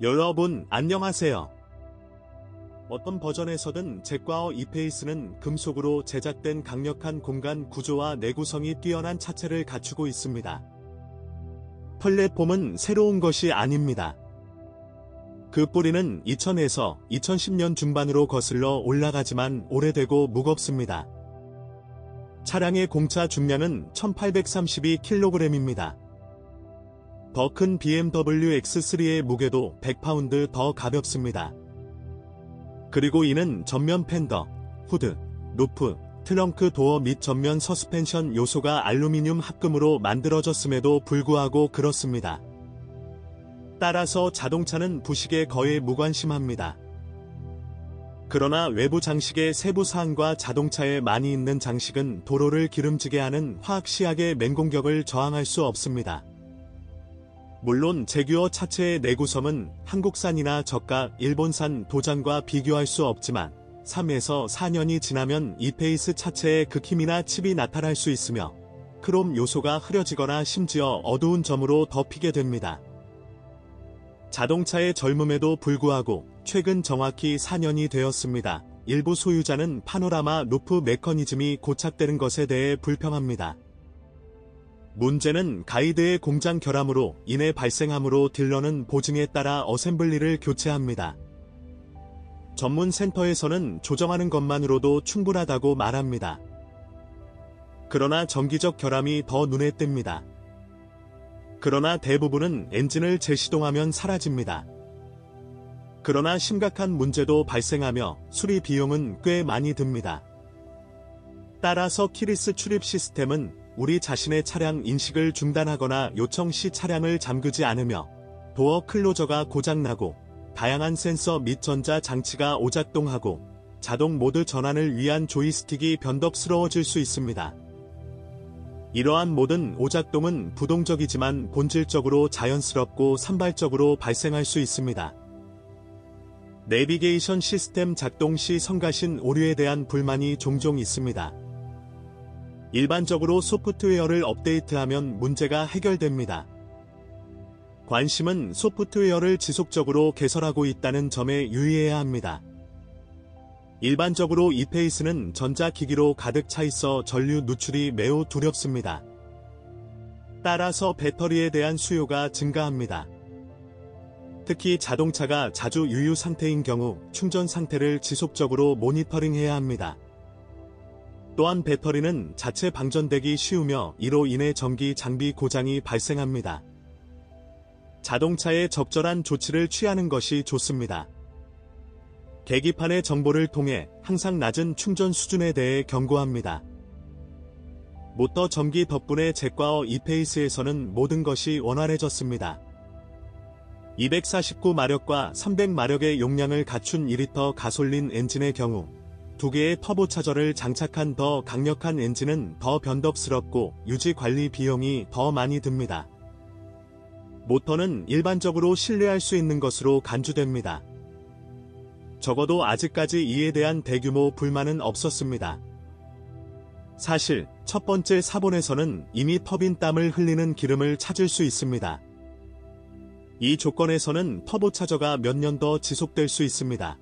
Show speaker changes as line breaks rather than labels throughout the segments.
여러분 안녕하세요. 어떤 버전에서든 잭과어 이페이스는 금속으로 제작된 강력한 공간 구조와 내구성이 뛰어난 차체를 갖추고 있습니다. 플랫폼은 새로운 것이 아닙니다. 그 뿌리는 2000에서 2010년 중반으로 거슬러 올라가지만 오래되고 무겁습니다. 차량의 공차 중량은 1832kg입니다. 더 큰 BMW X3의 무게도 100파운드 더 가볍습니다. 그리고 이는 전면 팬더, 후드, 루프, 트렁크 도어 및 전면 서스펜션 요소가 알루미늄 합금으로 만들어졌음에도 불구하고 그렇습니다. 따라서 자동차는 부식에 거의 무관심합니다. 그러나 외부 장식의 세부 사항과 자동차에 많이 있는 장식은 도로를 기름지게 하는 화학시약의 맹공격을 저항할 수 없습니다. 물론 제규어 차체의 내구성은 한국산이나 저가 일본산 도장과 비교할 수 없지만 3에서 4년이 지나면 이페이스 차체에 극힘이나 칩이 나타날 수 있으며 크롬 요소가 흐려지거나 심지어 어두운 점으로 덮이게 됩니다. 자동차의 젊음에도 불구하고 최근 정확히 4년이 되었습니다. 일부 소유자는 파노라마 루프 메커니즘이 고착되는 것에 대해 불평합니다. 문제는 가이드의 공장 결함으로 인해 발생하므로 딜러는 보증에 따라 어셈블리를 교체합니다. 전문 센터에서는 조정하는 것만으로도 충분하다고 말합니다. 그러나 정기적 결함이 더 눈에 띕니다. 그러나 대부분은 엔진을 재시동하면 사라집니다. 그러나 심각한 문제도 발생하며 수리 비용은 꽤 많이 듭니다. 따라서 키리스 출입 시스템은 우리 자신의 차량 인식을 중단하거나 요청 시 차량을 잠그지 않으며 도어 클로저가 고장나고 다양한 센서 및 전자 장치가 오작동하고 자동 모드 전환을 위한 조이스틱이 변덕스러워질 수 있습니다. 이러한 모든 오작동은 부동적이지만 본질적으로 자연스럽고 산발적으로 발생할 수 있습니다. 내비게이션 시스템 작동 시 성가신 오류에 대한 불만이 종종 있습니다. 일반적으로 소프트웨어를 업데이트하면 문제가 해결됩니다. 관심은 소프트웨어를 지속적으로 개설하고 있다는 점에 유의해야 합니다. 일반적으로 이페이스는 전자기기로 가득 차 있어 전류 누출이 매우 두렵습니다. 따라서 배터리에 대한 수요가 증가합니다. 특히 자동차가 자주 유유 상태인 경우 충전 상태를 지속적으로 모니터링해야 합니다. 또한 배터리는 자체 방전되기 쉬우며 이로 인해 전기 장비 고장이 발생합니다. 자동차에 적절한 조치를 취하는 것이 좋습니다. 계기판의 정보를 통해 항상 낮은 충전 수준에 대해 경고합니다. 모터 전기 덕분에 잭과어 이페이스에서는 모든 것이 원활해졌습니다. 249마력과 300마력의 용량을 갖춘 2리터 가솔린 엔진의 경우 2개의 터보차저를 장착한 더 강력한 엔진은 더 변덕스럽고 유지관리 비용이 더 많이 듭니다. 모터는 일반적으로 신뢰할 수 있는 것으로 간주됩니다. 적어도 아직까지 이에 대한 대규모 불만은 없었습니다. 사실 첫 번째 사본에서는 이미 터빈 땀을 흘리는 기름을 찾을 수 있습니다. 이 조건에서는 터보차저가 몇 년 더 지속될 수 있습니다.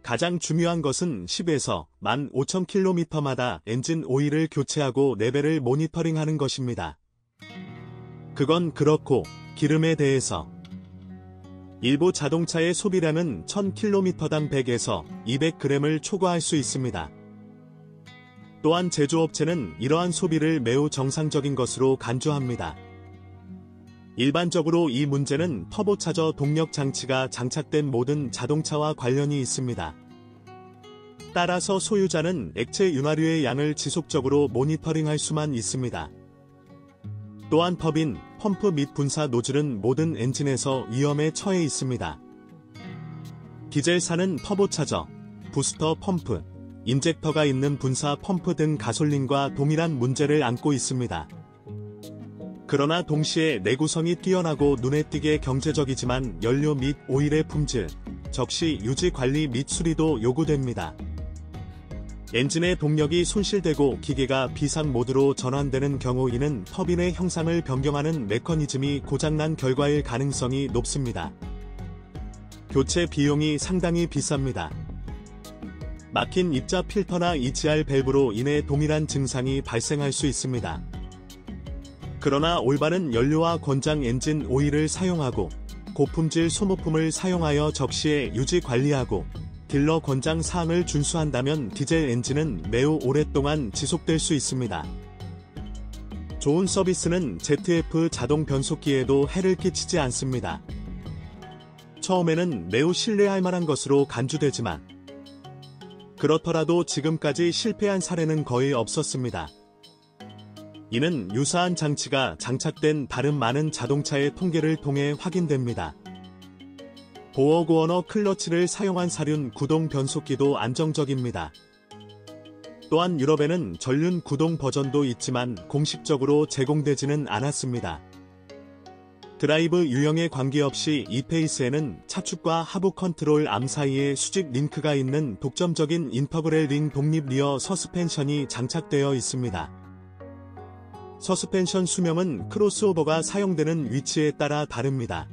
가장 중요한 것은 10에서 15,000km마다 엔진 오일을 교체하고 레벨을 모니터링하는 것입니다. 그건 그렇고 기름에 대해서 일부 자동차의 소비량은 1000km당 100에서 200g을 초과할 수 있습니다. 또한 제조업체는 이러한 소비를 매우 정상적인 것으로 간주합니다. 일반적으로 이 문제는 터보차저 동력 장치가 장착된 모든 자동차와 관련이 있습니다. 따라서 소유자는 액체 윤활유의 양을 지속적으로 모니터링할 수만 있습니다. 또한 터빈, 펌프 및 분사 노즐은 모든 엔진에서 위험에 처해 있습니다. 디젤사는 터보차저, 부스터 펌프, 인젝터가 있는 분사 펌프 등 가솔린과 동일한 문제를 안고 있습니다. 그러나 동시에 내구성이 뛰어나고 눈에 띄게 경제적이지만 연료 및 오일의 품질, 적시 유지 관리 및 수리도 요구됩니다. 엔진의 동력이 손실되고 기계가 비상 모드로 전환되는 경우 이는 터빈의 형상을 변경하는 메커니즘이 고장난 결과일 가능성이 높습니다. 교체 비용이 상당히 비쌉니다. 막힌 입자 필터나 EGR 밸브로 인해 동일한 증상이 발생할 수 있습니다. 그러나 올바른 연료와 권장 엔진 오일을 사용하고 고품질 소모품을 사용하여 적시에 유지 관리하고 딜러 권장 사항을 준수한다면 디젤 엔진은 매우 오랫동안 지속될 수 있습니다. 좋은 서비스는 ZF 자동 변속기에도 해를 끼치지 않습니다. 처음에는 매우 신뢰할 만한 것으로 간주되지만 그렇더라도 지금까지 실패한 사례는 거의 없었습니다. 이는 유사한 장치가 장착된 다른 많은 자동차의 통계를 통해 확인됩니다. 보어고어너 클러치를 사용한 사륜 구동 변속기도 안정적입니다. 또한 유럽에는 전륜 구동 버전도 있지만 공식적으로 제공되지는 않았습니다. 드라이브 유형에 관계없이 이페이스에는 차축과 하부 컨트롤 암 사이에 수직 링크가 있는 독점적인 인터그렐 링 독립 리어 서스펜션이 장착되어 있습니다. 서스펜션 수명은 크로스오버가 사용되는 위치에 따라 다릅니다.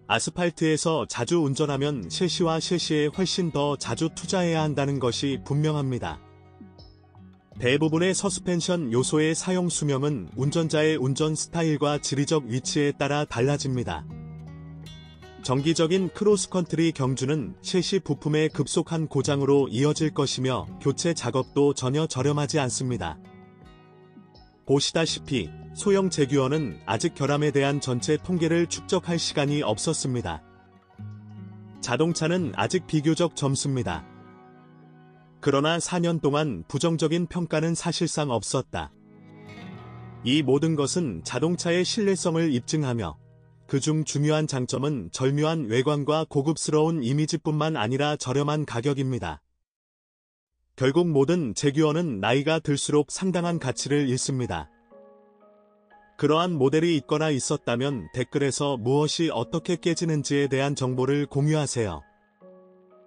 아스팔트에서 자주 운전하면 셰시와 셰시에 훨씬 더 자주 투자해야 한다는 것이 분명합니다. 대부분의 서스펜션 요소의 사용 수명은 운전자의 운전 스타일과 지리적 위치에 따라 달라집니다. 정기적인 크로스컨트리 경주는 셰시 부품의 급속한 고장으로 이어질 것이며 교체 작업도 전혀 저렴하지 않습니다. 보시다시피 소형 제규어는 아직 결함에 대한 전체 통계를 축적할 시간이 없었습니다. 자동차는 아직 비교적 젊습니다. 그러나 4년 동안 부정적인 평가는 사실상 없었다. 이 모든 것은 자동차의 신뢰성을 입증하며 그중 중요한 장점은 절묘한 외관과 고급스러운 이미지뿐만 아니라 저렴한 가격입니다. 결국 모든 제규어는 나이가 들수록 상당한 가치를 잃습니다. 그러한 모델이 있거나 있었다면 댓글에서 무엇이 어떻게 깨지는지에 대한 정보를 공유하세요.